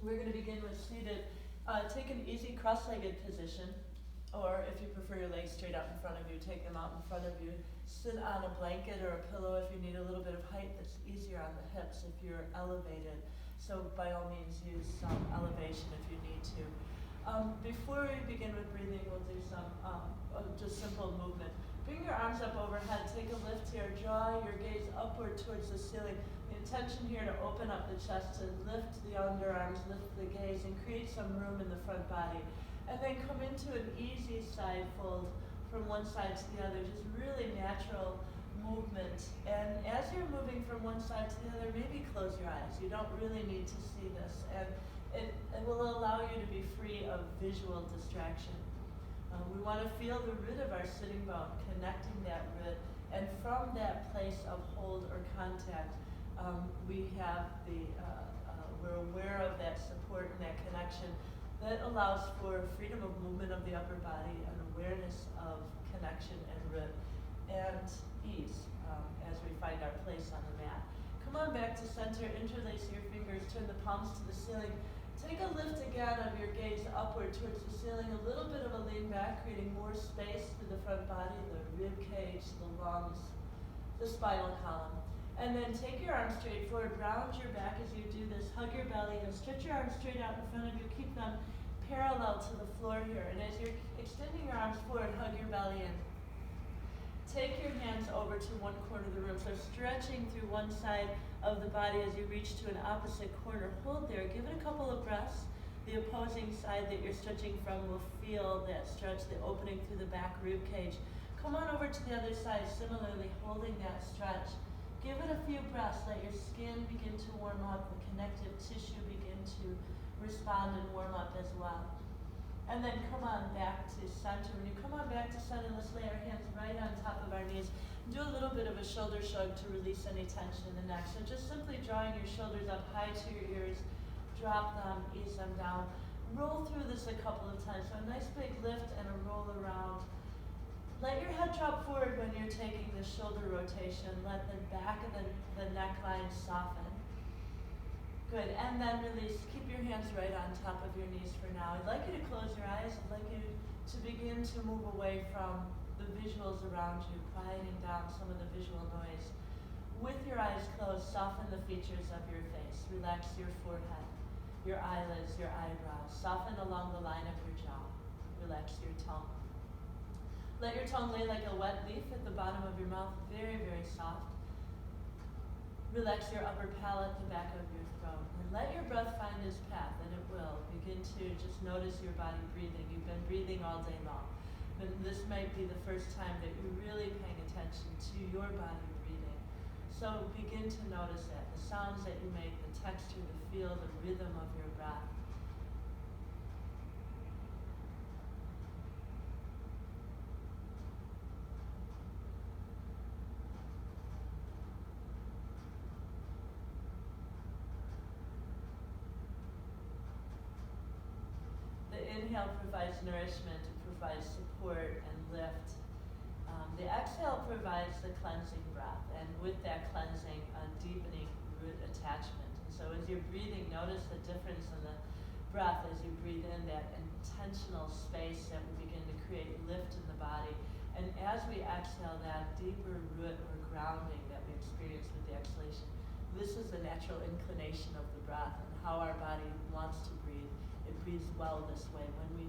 We're going to begin with seated. Take an easy cross-legged position, or if you prefer your legs straight out in front of you, take them out in front of you. Sit on a blanket or a pillow if you need a little bit of height. That's easier on the hips if you're elevated. So by all means, use some elevation if you need to. Before we begin with breathing, we'll do some just simple movement. Bring your arms up overhead, take a lift here, draw your gaze upward towards the ceiling. The intention here to open up the chest, to lift the underarms, lift the gaze, and create some room in the front body. And then come into an easy side fold from one side to the other, just really natural movement. And as you're moving from one side to the other, maybe close your eyes. You don't really need to see this. And it will allow you to be free of visual distraction. We want to feel the root of our sitting bone, connecting that root. And from that place of hold or contact, we're aware of that support and that connection that allows for freedom of movement of the upper body and awareness of connection and root and ease as we find our place on the mat. Come on back to center, interlace your fingers, turn the palms to the ceiling. Take a lift again of your gaze upward towards the ceiling, a little bit of a lean back, creating more space through the front body, the rib cage, the lungs, the spinal column. And then take your arms straight forward, round your back as you do this, hug your belly, and stretch your arms straight out in front of you. Keep them parallel to the floor here. And as you're extending your arms forward, hug your belly in. Take your hands over to one corner of the room. So stretching through one side of the body as you reach to an opposite corner. Hold there. Give it a couple of breaths. The opposing side that you're stretching from will feel that stretch, the opening through the back rib cage. Come on over to the other side, similarly holding that stretch. Give it a few breaths. Let your skin begin to warm up. The connective tissue begin to respond and warm up as well. And then come on back to center. When you come on back to center, let's lay our hands right on top of our knees. Do a little bit of a shoulder shrug to release any tension in the neck. So just simply drawing your shoulders up high to your ears. Drop them, ease them down. Roll through this a couple of times. So a nice big lift and a roll around. Let your head drop forward when you're taking the shoulder rotation. Let the back of the neckline soften. Good, and then release. Keep your hands right on top of your knees for now. I'd like you to close your eyes. I'd like you to begin to move away from the visuals around you, quieting down some of the visual noise. With your eyes closed, soften the features of your face. Relax your forehead, your eyelids, your eyebrows. Soften along the line of your jaw. Relax your tongue. Let your tongue lay like a wet leaf at the bottom of your mouth, very, very soft. Relax your upper palate, the back of your throat. And let your breath find its path, and it will. Begin to just notice your body breathing. You've been breathing all day long. But this might be the first time that you're really paying attention to your body breathing. So begin to notice that. The sounds that you make, the texture, the feel, the rhythm of your breath. Inhale provides nourishment, it provides support and lift. The exhale provides the cleansing breath, and with that cleansing, a deepening root attachment. And so as you're breathing, notice the difference in the breath as you breathe in, that intentional space that we begin to create lift in the body. And as we exhale, that deeper root or grounding that we experience with the exhalation. This is the natural inclination of the breath and how our body wants to breathe. It breathes well this way when we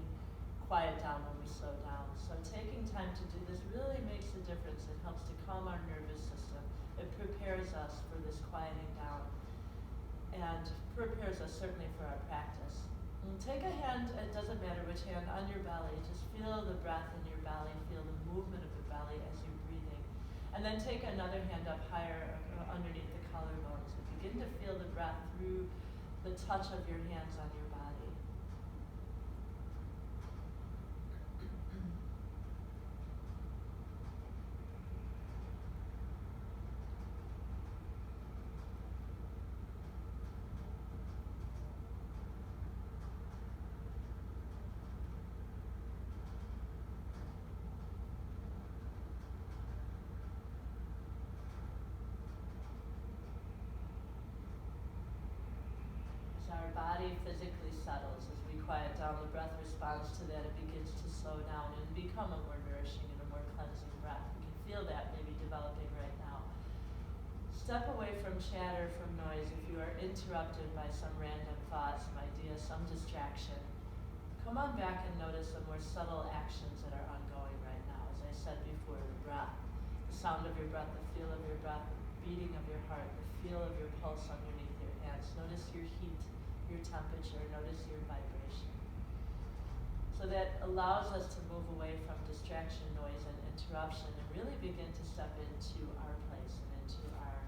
quiet down, when we slow down. So taking time to do this really makes a difference. It helps to calm our nervous system. It prepares us for this quieting down and prepares us certainly for our practice. And take a hand, it doesn't matter which hand, on your belly. Just feel the breath in your belly, feel the movement of the belly as you're breathing. And then take another hand up higher underneath the collarbones. And begin to feel the breath through the touch of your hands on your body. As our body physically settles, as we quiet down, the breath responds to that. It begins to slow down and become a more nourishing and a more cleansing breath. We can feel that maybe developing right now. Step away from chatter, from noise. If you are interrupted by some random thought, some idea, some distraction, come on back and notice the more subtle actions that are ongoing right now. As I said before, the breath, the sound of your breath, the feel of your breath, the beating of your heart, the feel of your pulse underneath your hands. Notice your heat, your temperature, notice your vibration. So that allows us to move away from distraction, noise, and interruption and really begin to step into our place and into our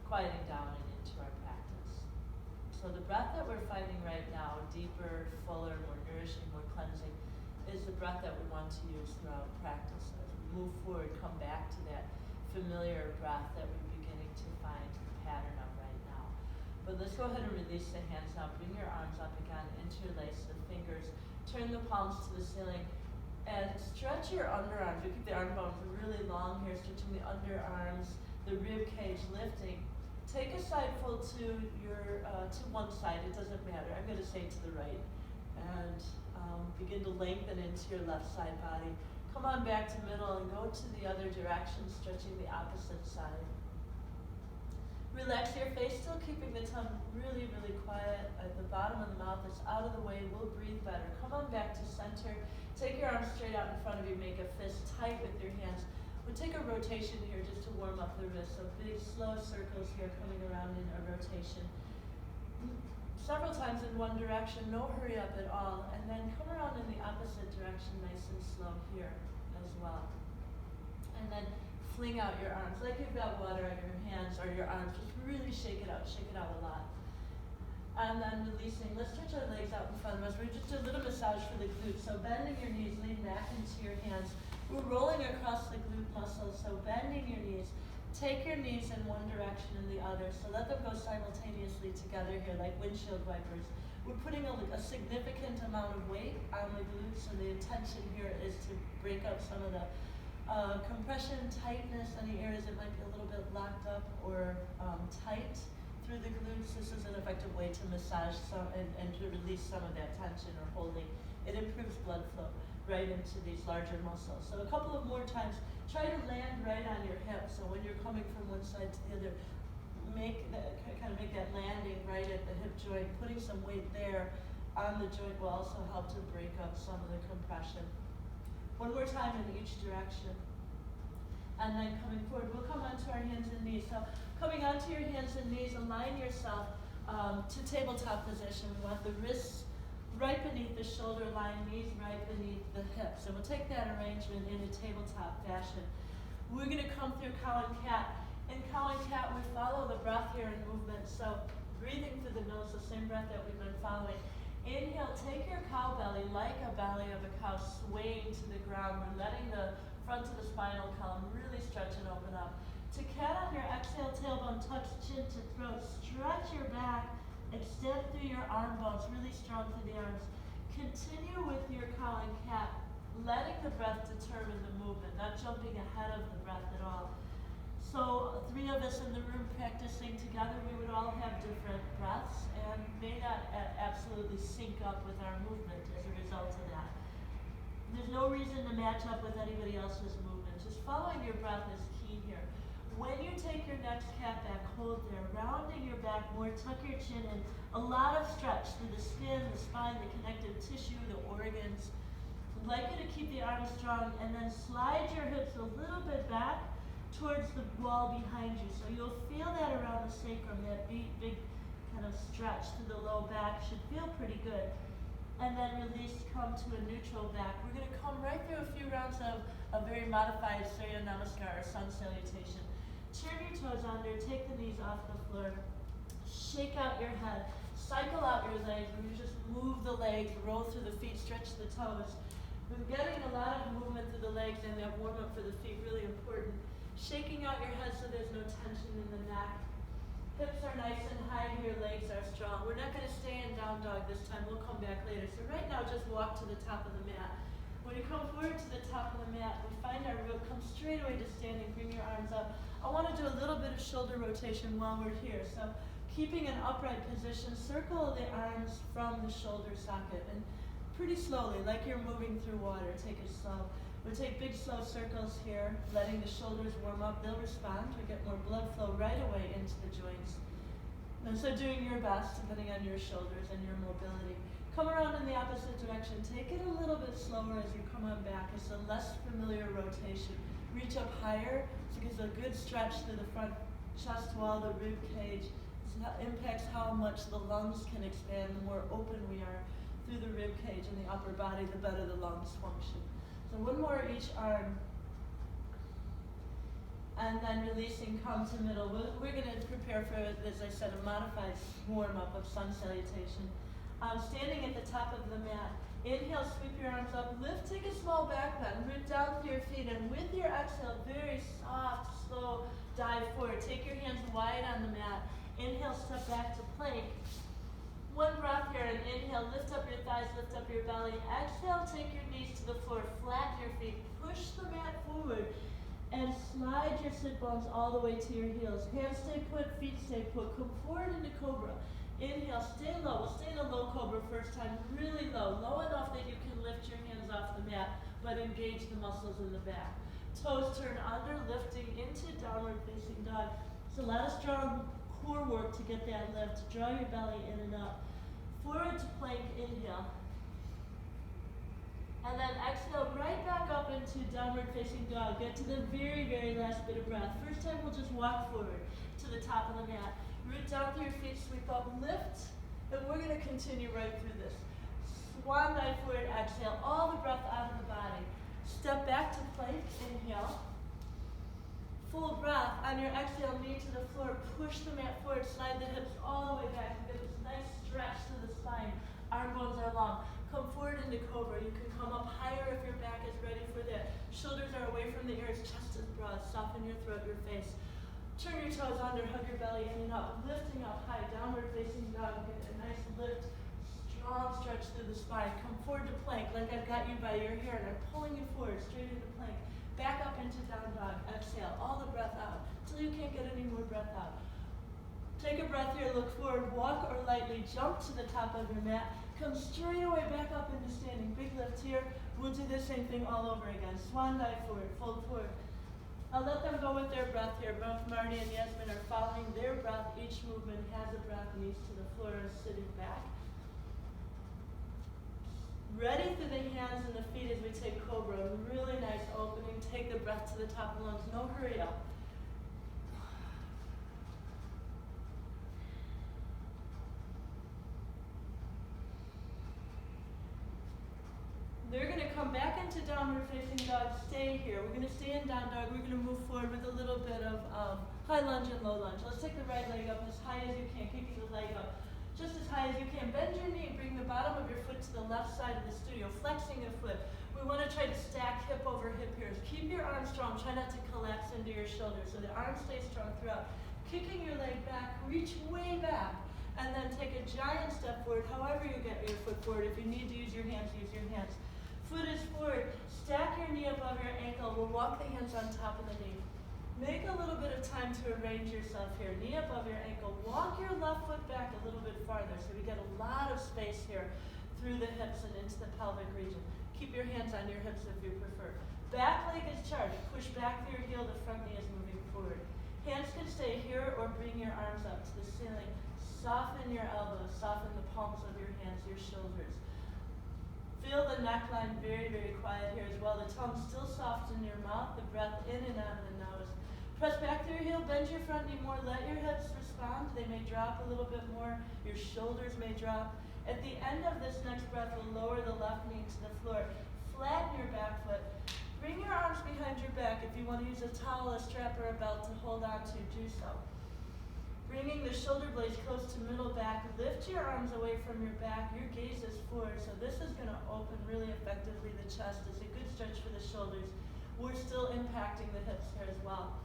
quieting down and into our practice. So the breath that we're finding right now, deeper, fuller, more nourishing, more cleansing, is the breath that we want to use throughout practice. As we move forward, come back to that familiar breath that we're beginning to find the pattern of right now. But let's go ahead and release the hands now. Bring your arms up again, interlace the fingers, turn the palms to the ceiling, and stretch your underarms. You keep the arm bones really long here, stretching the underarms, the rib cage lifting. Take a side fold to your to one side. It doesn't matter. I'm going to say to the right, and begin to lengthen into your left side body. Come on back to middle and go to the other direction, stretching the opposite side. Relax your face, still keeping the tongue really, really quiet at the bottom of the mouth. It's out of the way. We'll breathe better. Come on back to center. Take your arms straight out in front of you. Make a fist tight with your hands. We'll take a rotation here just to warm up the wrist. So big, slow circles here coming around in a rotation. Several times in one direction, no hurry up at all. And then come around in the opposite direction, nice and slow here as well. And then fling out your arms like you've got water on your hands or your arms. Just really shake it out a lot. And then releasing. Let's stretch our legs out in front of us. We're just do a little massage for the glutes. So bending your knees, lean back into your hands. We're rolling across the glute muscles, so bending your knees. Take your knees in one direction and the other. So let them go simultaneously together here like windshield wipers. We're putting a significant amount of weight on the glutes, and the intention here is to break up some of the compression, tightness, any areas that might be a little bit locked up or tight through the glutes. This is an effective way to massage some and to release some of that tension or holding. It improves blood flow right into these larger muscles. So a couple of more times. Try to land right on your hip. So when you're coming from one side to the other, make that landing right at the hip joint. Putting some weight there on the joint will also help to break up some of the compression. One more time in each direction. And then coming forward, we'll come onto our hands and knees. So coming onto your hands and knees, align yourself to tabletop position. We want the wrists right beneath the shoulder line, knees right beneath the hips. And we'll take that arrangement in a tabletop fashion. We're going to come through cow and cat. In cow and cat, we follow the breath here in movement. So breathing through the nose, the same breath that we've been following. Inhale, take your cow belly like a belly of a cow swaying to the ground. We're letting the front of the spinal column really stretch and open up. To cat on your exhale, tailbone touch chin to throat. Stretch your back. Extend through your arm bones, really strong through the arms. Continue with your cow and cat, letting the breath determine the movement, not jumping ahead of the breath at all. So 3 of us in the room practicing together, we would all have different breaths and may not absolutely sync up with our movement as a result of that. There's no reason to match up with anybody else's movement. Just following your breath is key here. When you take your next cat back, hold there, rounding your back more, tuck your chin in. A lot of stretch through the skin, the spine, the connective tissue, the organs. I'd like you to keep the arms strong and then slide your hips a little bit back towards the wall behind you. So you'll feel that around the sacrum, that big kind of stretch through the low back. Should feel pretty good. And then release, come to a neutral back. We're going to come right through a few rounds of a very modified Surya Namaskar or sun salutation. Turn your toes under, take the knees off the floor, shake out your head, cycle out your legs, where you just move the legs, roll through the feet, stretch the toes. We're getting a lot of movement through the legs and that warm up for the feet, really important. Shaking out your head so there's no tension in the neck. Hips are nice and high here, legs are strong. We're not going to stay in down dog this time, we'll come back later. So right now, just walk to the top of the mat. When you come forward to the top of the mat, we find our root, come straight away to standing, bring your arms up. I want to do a little bit of shoulder rotation while we're here. So Keeping an upright position, circle the arms from the shoulder socket and pretty slowly, like you're moving through water. Take it slow. We'll take big slow circles here, letting the shoulders warm up. They'll respond. We get more blood flow right away into the joints. And so doing your best, depending on your shoulders and your mobility. Come around in the opposite direction. Take it a little bit slower as you come on back. It's a less familiar rotation. Reach up higher. So it gives a good stretch through the front chest wall, the rib cage. Impacts how much the lungs can expand. The more open we are through the rib cage and the upper body, the better the lungs function. So one more each arm. And then releasing, come to middle. We're going to prepare for, as I said, a modified warm-up of sun salutation. Standing at the top of the mat. Inhale, sweep your arms up. Lift, take a small back bend. Root down through your feet. And with your exhale, very soft, slow dive forward. Take your hands wide on the mat. Inhale, step back to plank. One breath here, and inhale, lift up your thighs, lift up your belly. Exhale, take your knees to the floor, flatten your feet, push the mat forward, and slide your sit bones all the way to your heels. Hands stay put, feet stay put. Come forward into cobra. Inhale, stay low. We'll stay in a low cobra first time, really low. Low enough that you can lift your hands off the mat, but engage the muscles in the back. Toes turn under, lifting into downward facing dog. It's a lot of strong core work to get that lift. Draw your belly in and up. Forward to plank, inhale. And then exhale right back up into downward facing dog. Get to the very, very last bit of breath. First time we'll just walk forward to the top of the mat. Root down through your feet, sweep up, lift. And we're going to continue right through this. Swan dive forward, exhale. All the breath out of the body. Step back to plank, inhale. Full breath. On your exhale, knee to the floor. Push the mat forward. Slide the hips all the way back. Get this nice stretch to the spine. Arm bones are long. Come forward into cobra. You can come up higher if your back is ready for that. Shoulders are away from the ears. Chest is broad. Soften your throat, your face. Turn your toes under. Hug your belly in and up. Lifting up high. Downward facing dog. Get a nice lift. Strong stretch through the spine. Come forward to plank like I've got you by your hair and I'm pulling you forward straight into plank. Back up into down dog. Exhale. All the breath out until you can't get any more breath out. Take a breath here. Look forward. Walk or lightly jump to the top of your mat. Come straight away back up into standing. Big lift here. We'll do the same thing all over again. Swan dive forward. Fold forward. I'll let them go with their breath here. Both Marty and Yasmin are following their breath. Each movement has a breath. Knees to the floor and sitting back. Ready through the hands and the feet as we take cobra. Really nice opening. Take the breath to the top of the lungs. No hurry up. They're going to come back into downward facing dog. Stay here. We're going to stay in down dog. We're going to move forward with a little bit of high lunge and low lunge. Let's take the right leg up as high as you can. Keeping the leg up just as high as you can. Bend your knee. Bring the bottom of your foot to the left side of the studio. Flexing a foot. We want to try to stack hip over hip here. Keep your arms strong. Try not to collapse into your shoulders so the arms stay strong throughout. Kicking your leg back. Reach way back. And then take a giant step forward. However you get your foot forward. If you need to use your hands, use your hands. Foot is forward. Stack your knee above your ankle. We'll walk the hands on top of the knee. Make a little bit of time to arrange yourself here. Knee above your ankle. Walk your left foot back a little bit farther so we get a lot of space here through the hips and into the pelvic region. Keep your hands on your hips if you prefer. Back leg is charged. Push back through your heel. The front knee is moving forward. Hands can stay here or bring your arms up to the ceiling. Soften your elbows. Soften the palms of your hands, your shoulders. Feel the neckline very, very quiet here as well. The tongue still soft in your mouth. The breath in and out of the nose. Press back through your heel. Bend your front knee more. Let your hips respond. They may drop a little bit more. Your shoulders may drop. At the end of this next breath, we'll lower the left knee to the floor. Flatten your back foot. Bring your arms behind your back. If you want to use a towel, a strap, or a belt to hold on to, do so. Bringing the shoulder blades close to middle back. Lift your arms away from your back. Your gaze is forward. So this is going to open really effectively the chest. It's a good stretch for the shoulders. We're still impacting the hips here as well.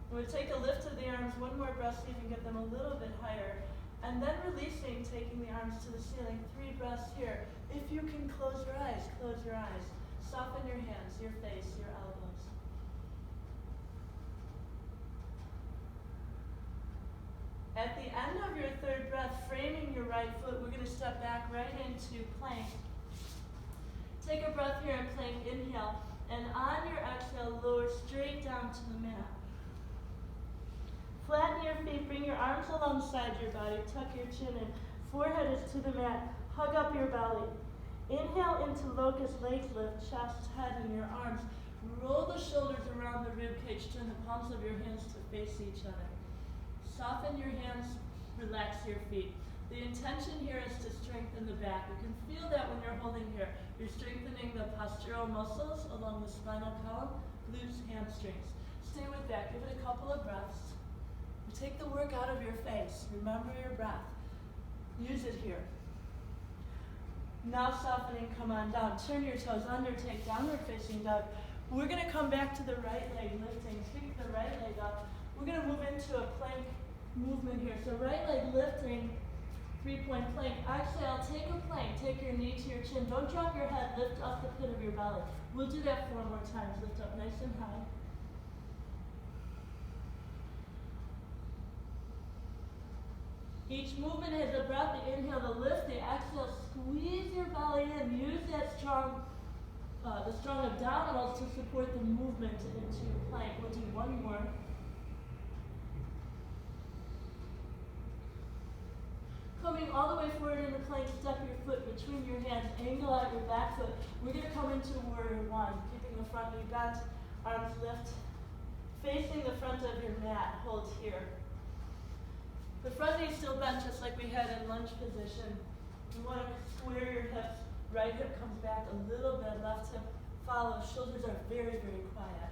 We'll take a lift of the arms. One more breath so you can get them a little bit higher. And then releasing, taking the arms to the ceiling. 3 breaths here. If you can close your eyes, close your eyes. Soften your hands, your face, your elbows. At the end of your third breath, framing your right foot, we're going to step back right into plank. Take a breath here in plank, inhale, and on your exhale, lower straight down to the mat. Flatten your feet, bring your arms alongside your body, tuck your chin in, forehead is to the mat, hug up your belly. Inhale into locust, legs lift, chest, head, and your arms. Roll the shoulders around the rib cage, turn the palms of your hands to face each other. Soften your hands, relax your feet. The intention here is to strengthen the back. You can feel that when you're holding here. You're strengthening the postural muscles along the spinal column, glutes, hamstrings. Stay with that. Give it a couple of breaths. Take the work out of your face. Remember your breath. Use it here. Now softening, come on down. Turn your toes under, take downward facing dog. We're going to come back to the right leg lifting. Pick the right leg up. We're going to move into a plank movement here. So right leg lifting, 3-point plank. Exhale, take a plank. Take your knee to your chin. Don't drop your head. Lift up the pit of your belly. We'll do that 4 more times. Lift up nice and high. Each movement has a breath. The inhale to lift. The exhale, squeeze your belly in. Use that strong, the strong abdominals to support the movement into plank. We'll do 1 more. Coming all the way forward into plank, step your foot between your hands, angle out your back foot. We're going to come into warrior 1, keeping the front knee bent, arms lift, facing the front of your mat. Hold here. The front knee is still bent just like we had in lunge position. You want to square your hips. Right hip comes back a little bit, left hip follows. Shoulders are very, very quiet.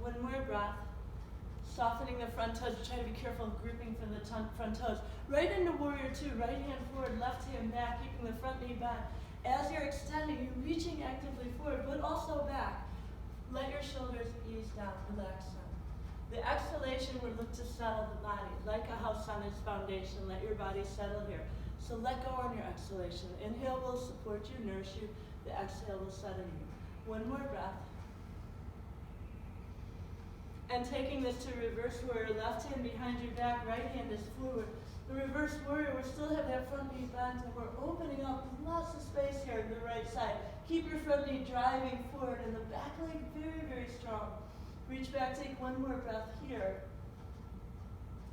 One more breath. Softening the front toes. Try to be careful of gripping for the front toes. Right into warrior 2. Right hand forward, left hand back, keeping the front knee bent. As you're extending, you're reaching actively forward, but also back. Let your shoulders ease down, relax them. The exhalation will look to settle the body, like a house on its foundation. Let your body settle here. So let go on your exhalation. Inhale will support you, nourish you. The exhale will settle you. 1 more breath. And taking this to reverse warrior, left hand behind your back, right hand is forward. The reverse warrior, we still have that front knee bent, and we're opening up lots of space here on the right side. Keep your front knee driving forward, and the back leg very, very strong. Reach back, take 1 more breath here.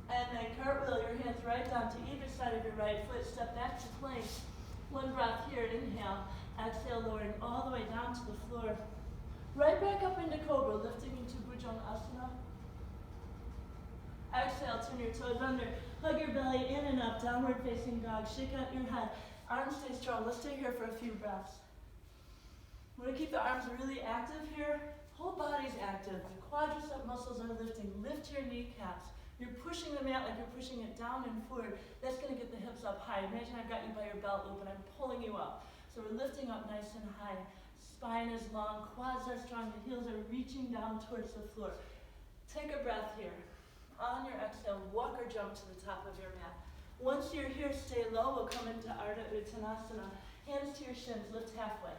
And then cartwheel your hands right down to either side of your right foot. Step back to plank. 1 breath here, inhale. Exhale, lowering all the way down to the floor. Right back up into cobra, lifting into Bhujangasana. Exhale, turn your toes under. Hug your belly in and up, downward facing dog. Shake out your head. Arms stay strong. Let's stay here for a few breaths. We're going to keep the arms really active here. Whole body's active. The quadricep muscles are lifting. Lift your kneecaps. You're pushing the mat like you're pushing it down and forward. That's going to get the hips up high. Imagine I've got you by your belt loop and I'm pulling you up. So we're lifting up nice and high. Spine is long, quads are strong, the heels are reaching down towards the floor. Take a breath here. On your exhale, walk or jump to the top of your mat. Once you're here, stay low. We'll come into Ardha Uttanasana. Hands to your shins, lift halfway.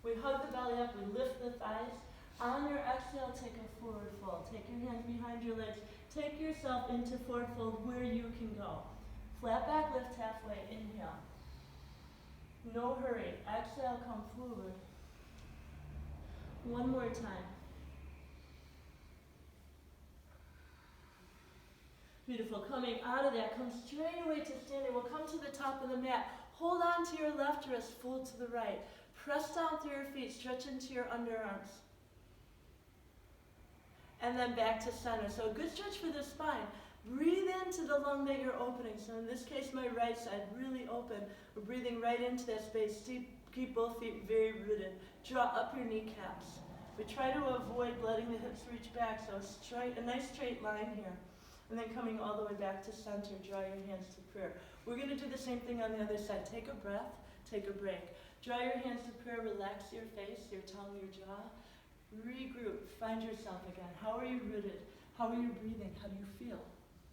We hug the belly up, we lift the thighs. On your exhale, take a forward fold. Take your hands behind your legs. Take yourself into forward fold where you can go. Flat back, lift halfway. Inhale. No hurry. Exhale, come forward. 1 more time. Beautiful. Coming out of that, come straight away to standing. We'll come to the top of the mat. Hold on to your left wrist, fold to the right. Press down through your feet, stretch into your underarms. And then back to center. So a good stretch for the spine. Breathe into the lung that you're opening. So in this case, my right side really open. We're breathing right into that space. Keep both feet very rooted. Draw up your kneecaps. We try to avoid letting the hips reach back, so a nice straight line here. And then coming all the way back to center, draw your hands to prayer. We're going to do the same thing on the other side. Take a breath, take a break. Draw your hands to prayer, relax your face, your tongue, your jaw. Regroup, find yourself again. How are you rooted? How are you breathing? How do you feel?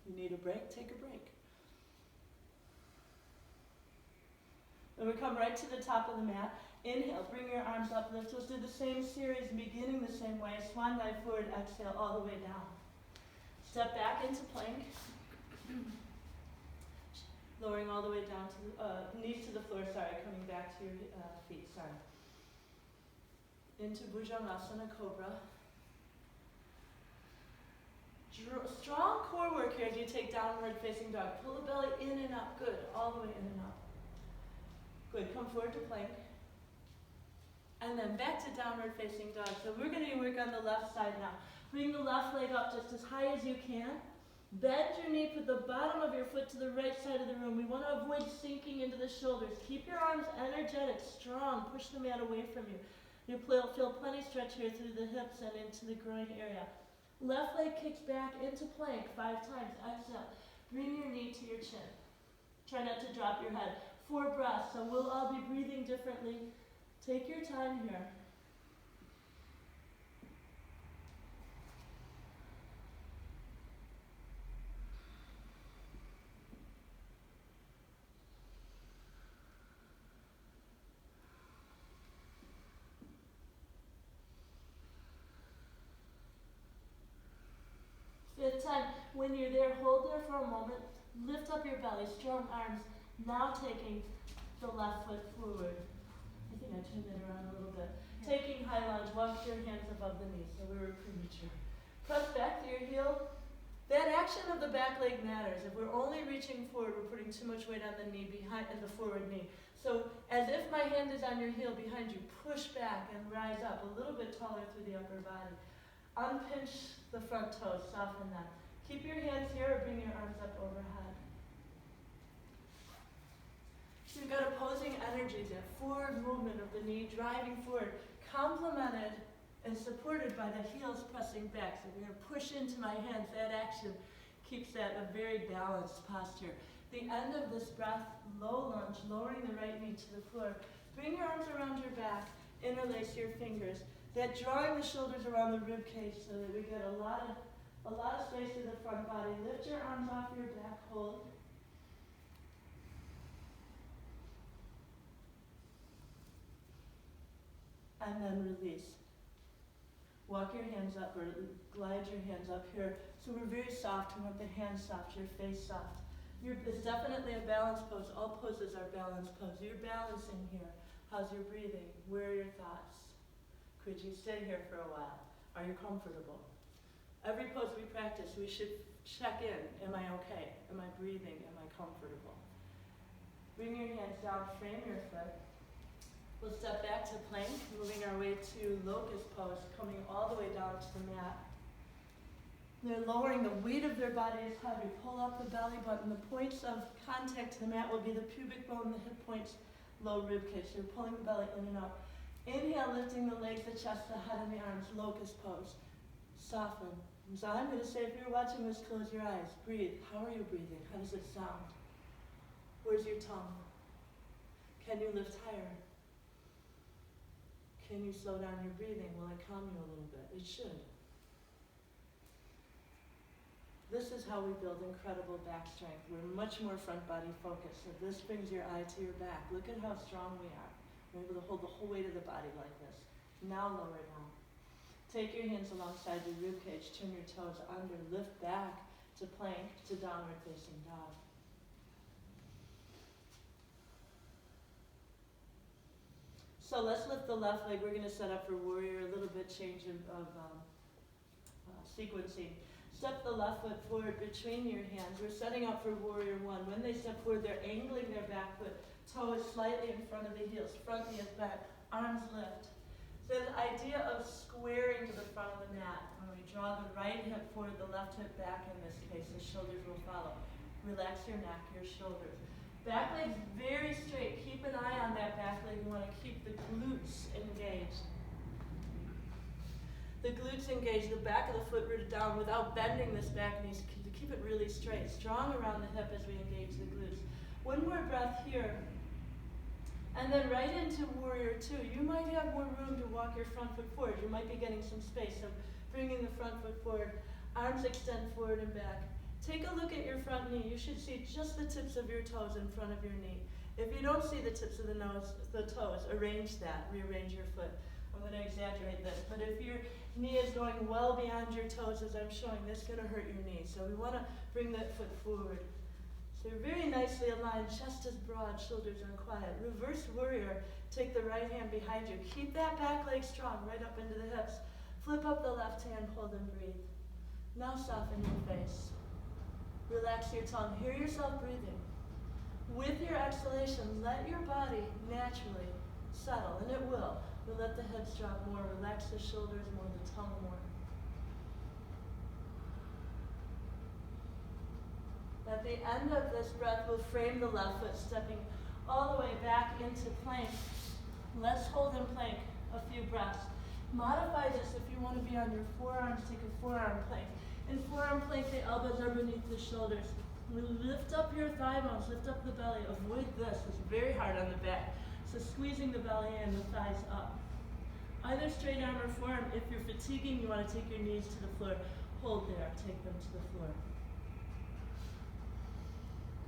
You need a break? Take a break. Then we come right to the top of the mat. Inhale, bring your arms up, lift. Let's do the same series, beginning the same way. Swan dive forward, exhale all the way down. Step back into plank. Lowering all the way down to knees to the floor, coming back to your feet, Into Bhujangasana, Cobra. Strong core work here as you take downward facing dog. Pull the belly in and up, good, all the way in and up. Good, come forward to plank. And then back to downward facing dog. So we're going to work on the left side now. Bring the left leg up just as high as you can. Bend your knee, put the bottom of your foot to the right side of the room. We want to avoid sinking into the shoulders. Keep your arms energetic, strong. Push the mat away from you. You'll feel plenty stretch here through the hips and into the groin area. Left leg kicks back into plank 5 times. Exhale. Bring your knee to your chin. Try not to drop your head. 4 breaths, so we'll all be breathing differently. Take your time here. Fifth time, when you're there, hold there for a moment. Lift up your belly, strong arms. Now taking the left foot forward. I think I turned that around a little bit. Yeah. Taking high lunge, walk your hands above the knees, so we were premature. Press back to your heel. That action of the back leg matters. If we're only reaching forward, we're putting too much weight on the knee behind and the forward knee. So as if my hand is on your heel behind you, push back and rise up a little bit taller through the upper body. Unpinch the front toes, soften them. Keep your hands here or bring your arms up overhead. So you've got opposing energies, that forward movement of the knee driving forward, complemented and supported by the heels pressing back. So we're going to push into my hands. That action keeps that a very balanced posture. The end of this breath, low lunge, lowering the right knee to the floor. Bring your arms around your back, interlace your fingers. That drawing the shoulders around the rib cage so that we get a lot of space in the front body. Lift your arms off your back, hold. And then release. Walk your hands up or glide your hands up here. So we're very soft. We want the hands soft, your face soft. It's definitely a balance pose. All poses are balance pose. You're balancing here. How's your breathing? Where are your thoughts? Could you stay here for a while? Are you comfortable? Every pose we practice, we should check in. Am I okay? Am I breathing? Am I comfortable? Bring your hands down, frame your foot. We'll step back to plank, moving our way to locust pose, coming all the way down to the mat. They're lowering the weight of their body as heavy. Pull up the belly button. The points of contact to the mat will be the pubic bone, the hip points, low rib cage. So you're pulling the belly in and up. Inhale, lifting the legs, the chest, the head, and the arms. Locust pose. Soften. So I'm going to say, if you're watching this, close your eyes. Breathe. How are you breathing? How does it sound? Where's your tongue? Can you lift higher? Can you slow down your breathing? Will it calm you a little bit? It should. This is how we build incredible back strength. We're much more front body focused. So this brings your eye to your back. Look at how strong we are. We're able to hold the whole weight of the body like this. Now lower down. Take your hands alongside your rib cage. Turn your toes under. Lift back to plank to downward facing dog. So let's lift the left leg. We're going to set up for warrior. A little bit change of sequencing. Step the left foot forward between your hands. We're setting up for warrior 1. When they step forward, they're angling their back foot. Toes slightly in front of the heels. Front knee is back. Arms lift. So the idea of squaring to the front of the mat. When we draw the right hip forward, the left hip back in this case, the shoulders will follow. Relax your neck, your shoulders. Back leg's very straight. Keep an eye on that back leg. You want to keep the glutes engaged. The glutes engaged, the back of the foot rooted down without bending this back knee to keep it really straight. Strong around the hip as we engage the glutes. One more breath here. And then right into warrior 2. You might have more room to walk your front foot forward. You might be getting some space. So bringing the front foot forward. Arms extend forward and back. Take a look at your front knee. You should see just the tips of your toes in front of your knee. If you don't see the tips of the toes, arrange that, rearrange your foot. I'm going to exaggerate this, but if your knee is going well beyond your toes as I'm showing, that's going to hurt your knee. So we want to bring that foot forward. So you're very nicely aligned, chest is broad, shoulders are quiet. Reverse warrior, take the right hand behind you. Keep that back leg strong, right up into the hips. Flip up the left hand, hold and breathe. Now soften your face. Relax your tongue, hear yourself breathing. With your exhalation, let your body naturally settle, and it will. But let the hips drop more, relax the shoulders more, the tongue more. At the end of this breath, we'll frame the left foot, stepping all the way back into plank. Let's hold in plank a few breaths. Modify this if you want to be on your forearms, take a forearm plank. In forearm plank, the elbows are beneath the shoulders. Lift up your thigh bones, lift up the belly. Avoid this, it's very hard on the back. So squeezing the belly in, the thighs up. Either straight arm or forearm. If you're fatiguing, you want to take your knees to the floor. Hold there, take them to the floor.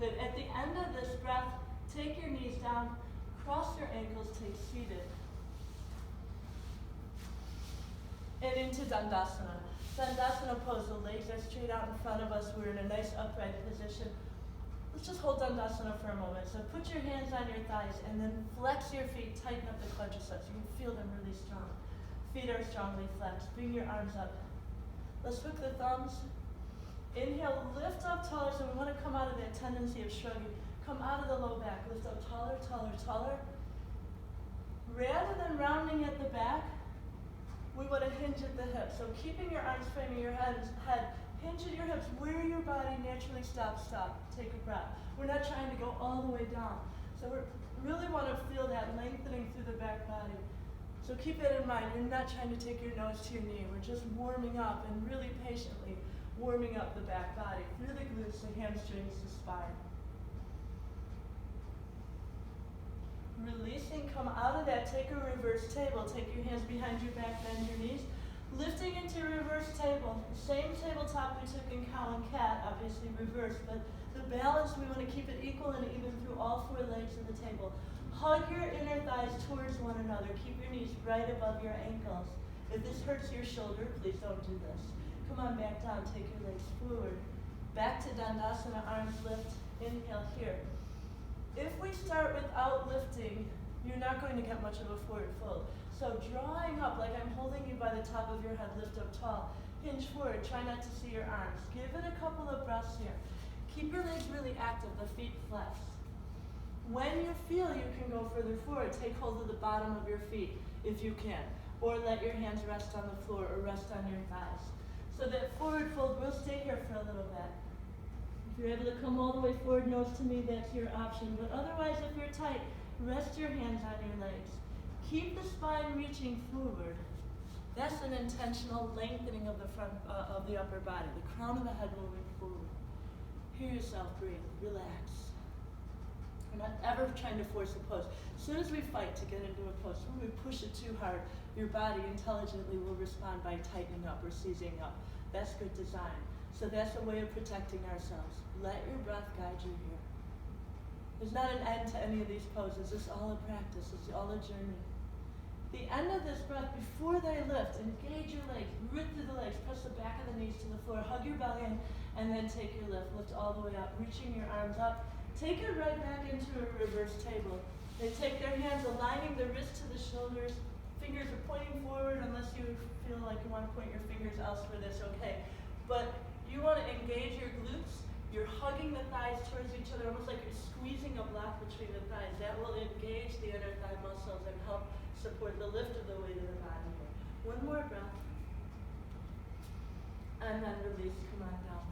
Good, at the end of this breath, take your knees down, cross your ankles, take seated. And into Dandasana. Dandasana pose, the legs are straight out in front of us. We're in a nice upright position. Let's just hold Dandasana for a moment. So put your hands on your thighs and then flex your feet, tighten up the quadriceps. You can feel them really strong. Feet are strongly flexed. Bring your arms up. Let's hook the thumbs. Inhale, lift up taller. So we want to come out of that tendency of shrugging. Come out of the low back. Lift up taller, taller, taller. Rather than rounding at the back, we want to hinge at the hips. So keeping your arms framing your head, hinge at your hips. Where your body naturally stops, stop. Take a breath. We're not trying to go all the way down. So we really want to feel that lengthening through the back body. So keep that in mind. You're not trying to take your nose to your knee. We're just warming up and really patiently warming up the back body. Through the glutes, the hamstrings, the spine. Releasing, come out of that, take a reverse table. Take your hands behind your back, bend your knees. Lifting into reverse table. Same tabletop we took in cow and cat, obviously reverse, but the balance, we want to keep it equal and even through all four legs of the table. Hug your inner thighs towards one another. Keep your knees right above your ankles. If this hurts your shoulder, please don't do this. Come on back down, take your legs forward. Back to Dandasana, arms lift, inhale here. If we start without lifting, you're not going to get much of a forward fold. So drawing up, like I'm holding you by the top of your head, lift up tall. Hinge forward, try not to see your arms. Give it a couple of breaths here. Keep your legs really active, the feet flexed. When you feel you can go further forward, take hold of the bottom of your feet, if you can. Or let your hands rest on the floor or rest on your thighs. So that forward fold, we'll stay here for a little bit. If you're able to come all the way forward, nose to knee, that's your option. But otherwise, if you're tight, rest your hands on your legs. Keep the spine reaching forward. That's an intentional lengthening of the front of the upper body. The crown of the head will move forward. Hear yourself breathe. Relax. We're not ever trying to force a pose. As soon as we fight to get into a pose, when we push it too hard, your body intelligently will respond by tightening up or seizing up. That's good design. So that's a way of protecting ourselves. Let your breath guide you here. There's not an end to any of these poses. It's all a practice. It's all a journey. The end of this breath, before they lift, engage your legs, root through the legs, press the back of the knees to the floor, hug your belly in, and then take your lift. Lift all the way up, reaching your arms up. Take it right back into a reverse table. They take their hands, aligning the wrists to the shoulders. Fingers are pointing forward unless you feel like you want to point your fingers elsewhere, that's okay. But you want to engage your glutes. You're hugging the thighs towards each other, almost like you're squeezing a block between the thighs. That will engage the inner thigh muscles and help support the lift of the weight of the body here. One more breath. And then release, come on down.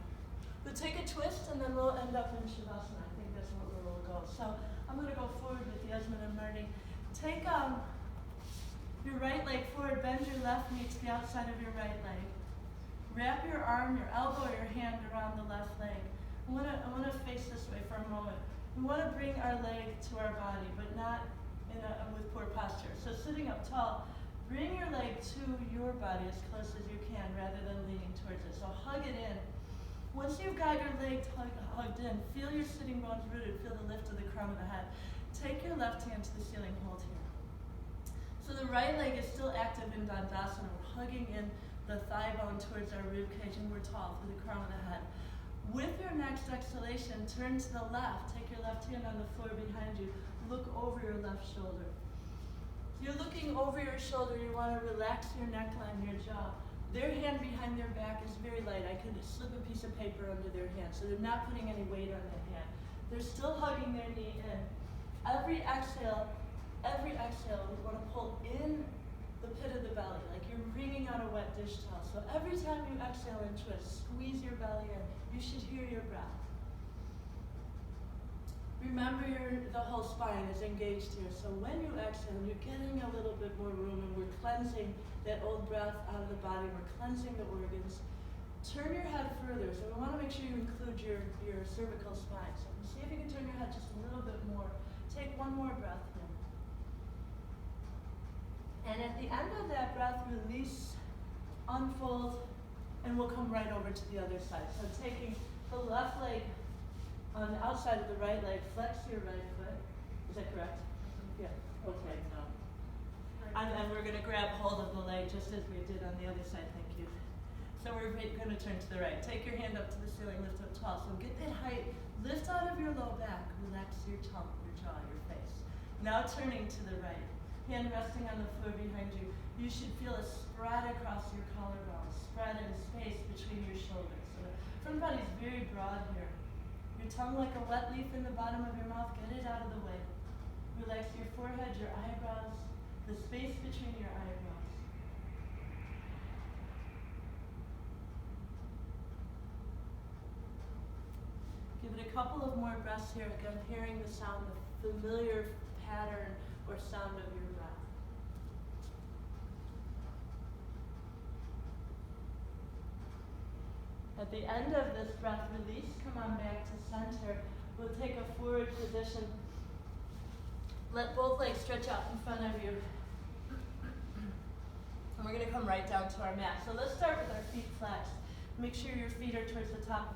We'll take a twist and then we'll end up in Shavasana. I think that's where we'll go. So I'm going to go forward with Yasmin and Marty. Take your right leg forward, bend your left knee to the outside of your right leg. Wrap your arm, your elbow, your hand around the left leg. I want to face this way for a moment. We want to bring our leg to our body, but not with poor posture. So sitting up tall, bring your leg to your body as close as you can rather than leaning towards it. So hug it in. Once you've got your leg hugged in, feel your sitting bones rooted, feel the lift of the crown of the head. Take your left hand to the ceiling, hold here. So the right leg is still active in Dandasana. We're hugging in the thigh bone towards our rib cage, and we're tall through the crown of the head. With your next exhalation, turn to the left. Take your left hand on the floor behind you. Look over your left shoulder. You're looking over your shoulder. You want to relax your neckline, your jaw. Their hand behind their back is very light. I could slip a piece of paper under their hand, so they're not putting any weight on their hand. They're still hugging their knee in. Every exhale, we want to pull in the pit of the belly, like you're wringing out a wet dish towel. So every time you exhale and twist, squeeze your belly in. You should hear your breath. Remember the whole spine is engaged here. So when you exhale, you're getting a little bit more room, and we're cleansing that old breath out of the body. We're cleansing the organs. Turn your head further. So we want to make sure you include your cervical spine. So see if you can turn your head just a little bit more. Take one more breath in. And at the end of that breath, release, unfold, and we'll come right over to the other side. So taking the left leg on the outside of the right leg, flex your right foot. Is that correct? Yeah. Okay. No. And we're going to grab hold of the leg just as we did on the other side. Thank you. So we're going to turn to the right. Take your hand up to the ceiling, lift up tall. So get that height. Lift out of your low back. Relax your tongue, your jaw, your face. Now turning to the right. Hand resting on the floor behind you. You should feel a spread across your collarbone, spread in space between your shoulders. So the front body is very broad here. Your tongue like a wet leaf in the bottom of your mouth. Get it out of the way. Relax your forehead, your eyebrows, the space between your eyebrows. Give it a couple of more breaths here. Again, hearing the sound, the familiar pattern or sound of your breath. At the end of this breath, release. Come on back to center. We'll take a forward position. Let both legs stretch out in front of you. And we're going to come right down to our mat. So let's start with our feet flexed. Make sure your feet are towards the top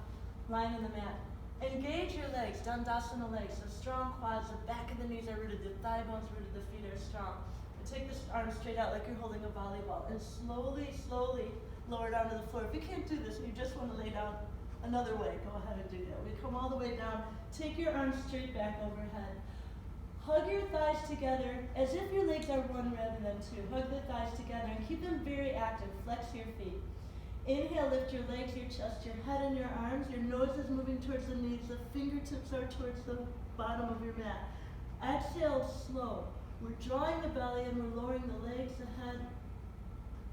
line of the mat. Engage your legs, Dandasana legs. So strong quads, the back of the knees are rooted, the thigh bones rooted, the feet are strong. And take this arm straight out like you're holding a volleyball. And slowly, slowly lower down to the floor. If you can't do this and you just want to lay down another way, go ahead and do that. We come all the way down. Take your arms straight back overhead. Hug your thighs together as if your legs are one rather than two. Hug the thighs together and keep them very active. Flex your feet. Inhale, lift your legs, your chest, your head, and your arms. Your nose is moving towards the knees. The fingertips are towards the bottom of your mat. Exhale, slow. We're drawing the belly and we're lowering the legs, the head,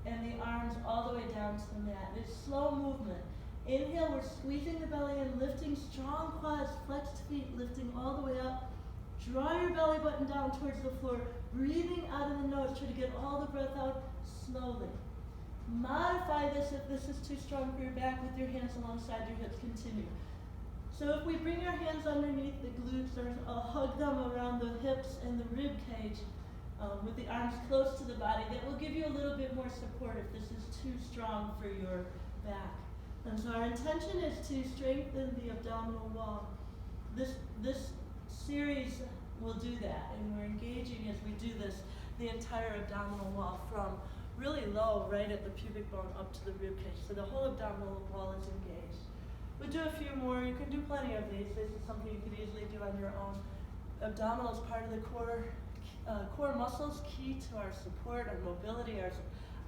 and the arms all the way down to the mat. It's slow movement. Inhale, we're squeezing the belly and lifting strong quads, flexed feet, lifting all the way up. Draw your belly button down towards the floor. Breathing out of the nose. Try to get all the breath out slowly. Modify this if this is too strong for your back with your hands alongside your hips. Continue. So if we bring our hands underneath the glutes or hug them around the hips and the rib cage with the arms close to the body, that will give you a little bit more support if this is too strong for your back. And so our intention is to strengthen the abdominal wall. This series will do that, and we're engaging as we do this the entire abdominal wall from really low, right at the pubic bone, up to the rib cage. So the whole abdominal wall is engaged. We'll do a few more. You can do plenty of these. This is something you could easily do on your own. Abdominal is part of the core muscles, key to our support, our mobility,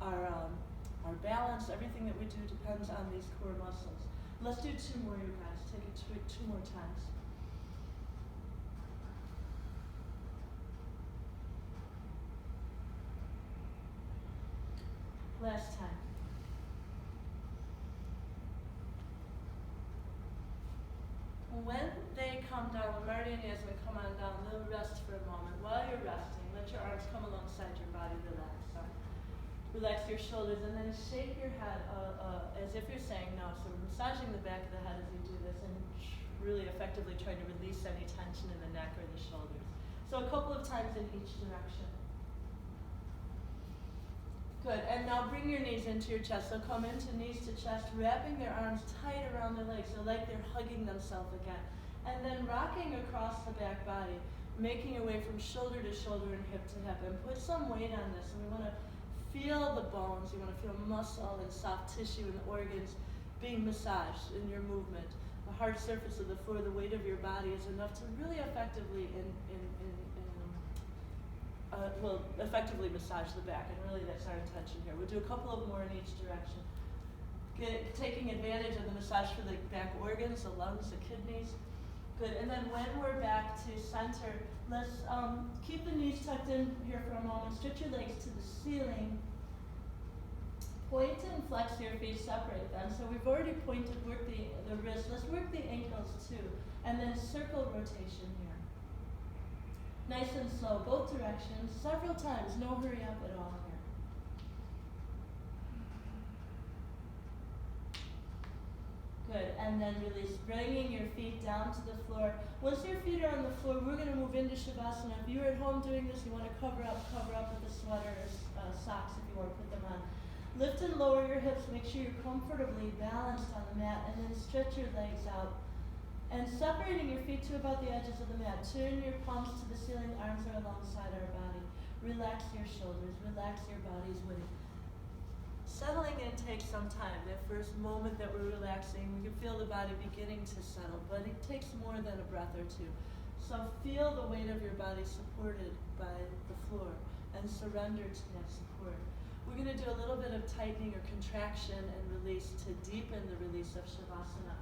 our balance. Everything that we do depends on these core muscles. Let's do two more, you guys. Take it two more times. Last time. When they come down, when Marty and Yasmin come on down, they'll rest for a moment. While you're resting, let your arms come alongside your body, relax. Relax your shoulders and then shake your head as if you're saying no. So we're massaging the back of the head as you do this and really effectively trying to release any tension in the neck or the shoulders. So a couple of times in each direction. Good, and now bring your knees into your chest. So come into knees to chest, wrapping their arms tight around their legs, so like they're hugging themselves again. And then rocking across the back body. making your way from shoulder to shoulder and hip to hip. And put some weight on this. And we want to feel the bones. You want to feel muscle and soft tissue and organs being massaged in your movement. The hard surface of the floor, the weight of your body is enough to really effectively effectively massage the back, and really that's our intention here. We'll do a couple of more in each direction. Taking advantage of the massage for the back organs, the lungs, the kidneys. Good, and then when we're back to center, let's keep the knees tucked in here for a moment. Stretch your legs to the ceiling. Point and flex your feet, separate them. So we've already pointed, work the wrists. Let's work the ankles too. And then circle rotation here. Nice and slow, both directions, several times. No hurry up at all here. Good, and then release, bringing your feet down to the floor. Once your feet are on the floor, we're going to move into Shavasana. If you're at home doing this, you want to cover up with a sweater or socks if you want to put them on. Lift and lower your hips, make sure you're comfortably balanced on the mat, and then stretch your legs out. And separating your feet to about the edges of the mat. Turn your palms to the ceiling, arms are alongside our body. Relax your shoulders, relax your body's weight. Settling in takes some time. That first moment that we're relaxing, we can feel the body beginning to settle, but it takes more than a breath or two. So feel the weight of your body supported by the floor and surrender to that support. We're going to do a little bit of tightening or contraction and release to deepen the release of Shavasana.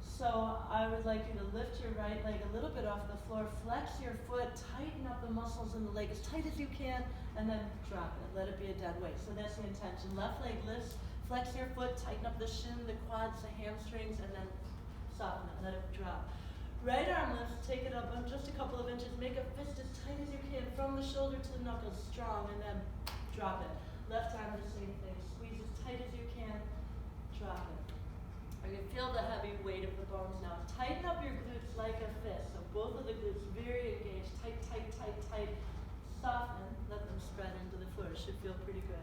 So I would like you to lift your right leg a little bit off the floor, flex your foot, tighten up the muscles in the leg as tight as you can, and then drop it. Let it be a dead weight. So that's the intention. Left leg lifts, flex your foot, tighten up the shin, the quads, the hamstrings, and then soften it, let it drop. Right arm lifts, take it up just a couple of inches, make a fist as tight as you can from the shoulder to the knuckles, strong, and then drop it. Left arm, the same thing. Squeeze as tight as you can, drop it. You can feel the heavy weight of the bones now. Tighten up your glutes like a fist. So both of the glutes very engaged. Tight, tight, tight, tight. Soften. Let them spread into the floor. It should feel pretty good.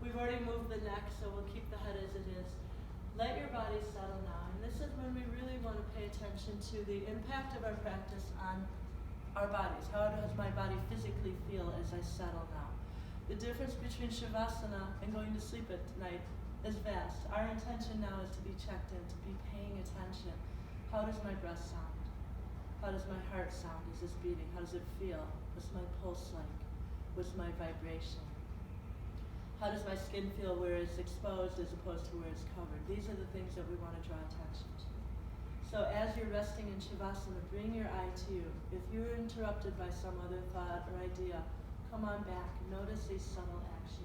We've already moved the neck, so we'll keep the head as it is. Let your body settle now. And this is when we really want to pay attention to the impact of our practice on our bodies. How does my body physically feel as I settle now? The difference between Shavasana and going to sleep at night is vast. Our intention now is to be checked in, to be paying attention. How does my breath sound? How does my heart sound? Is this beating? How does it feel? What's my pulse like? What's my vibration? How does my skin feel where it's exposed as opposed to where it's covered? These are the things that we want to draw attention to. So as you're resting in Shavasana, bring your eye to you. If you're interrupted by some other thought or idea, come on back. Notice these subtle actions.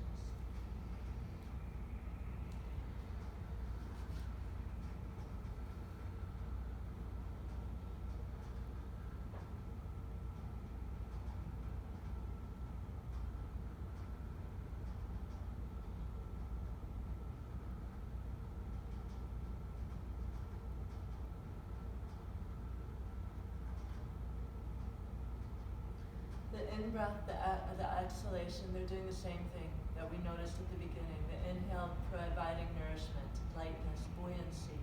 The in-breath, the exhalation, they're doing the same thing that we noticed at the beginning. The inhale providing nourishment, lightness, buoyancy.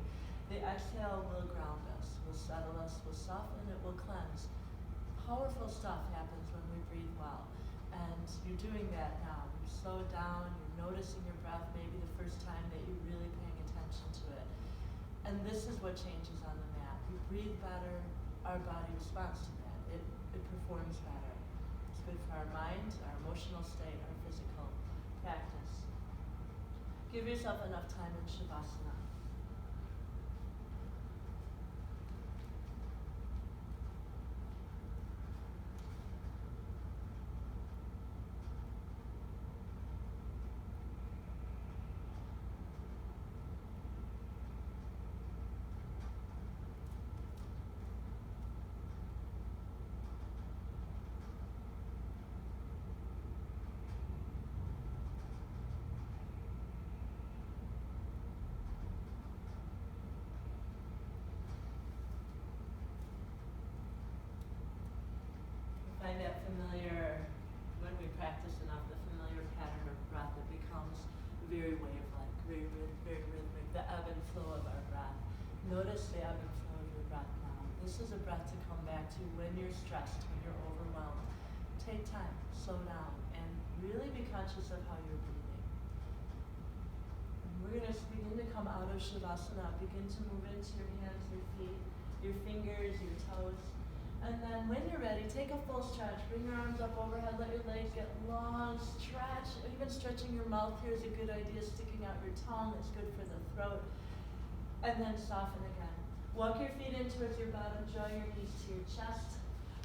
The exhale will ground us, will settle us, will soften, it will cleanse. Powerful stuff happens when we breathe well. And you're doing that now. You've slowed down, you're noticing your breath, maybe the first time that you're really paying attention to it. And this is what changes on the mat. You breathe better, our body responds to that. It performs better. It's good for our mind, our emotional state, our physical practice. Give yourself enough time in Shavasana. Find that familiar, when we practice enough, the familiar pattern of breath, it becomes very wave-like, very rhythmic, the ebb and flow of our breath. Notice the ebb and flow of your breath now. This is a breath to come back to when you're stressed, when you're overwhelmed. Take time, slow down, and really be conscious of how you're breathing. And we're going to begin to come out of Shavasana. Begin to move into your hands, your feet, your fingers, your toes. And then when you're ready, take a full stretch. Bring your arms up overhead, let your legs get long, stretch. Even stretching your mouth here is a good idea. Sticking out your tongue is good for the throat. And then soften again. Walk your feet in towards your bottom, draw your knees to your chest.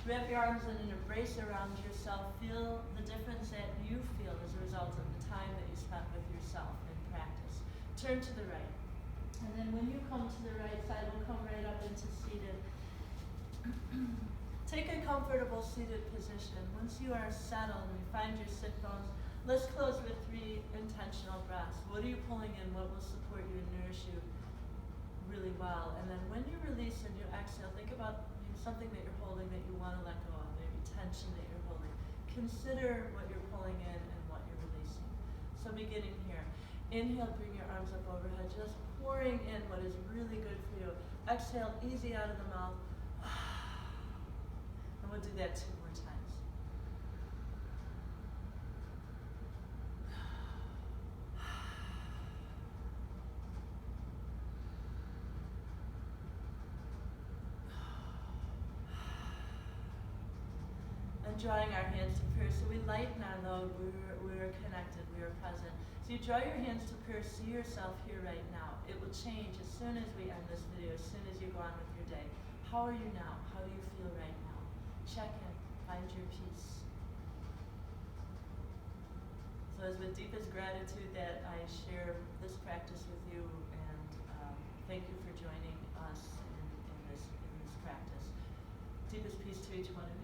Wrap your arms in an embrace around yourself. Feel the difference that you feel as a result of the time that you spent with yourself in practice. Turn to the right. And then when you come to the right side, we'll come right up into seated. Take a comfortable seated position. Once you are settled and you find your sit bones, let's close with 3 intentional breaths. What are you pulling in? What will support you and nourish you really well? And then when you release and you exhale, think about something that you're holding that you want to let go of, maybe tension that you're holding. Consider what you're pulling in and what you're releasing. So beginning here. Inhale, bring your arms up overhead, just pouring in what is really good for you. Exhale, easy out of the mouth. And we'll do that 2 more times. And drawing our hands to prayer. So we lighten our load, we're connected, we are present. So you draw your hands to prayer, see yourself here right now. It will change as soon as we end this video, as soon as you go on with your day. How are you now? How do you feel right now? Check in, find your peace. So it's with deepest gratitude that I share this practice with you, and thank you for joining us in this practice. Deepest peace to each one of you.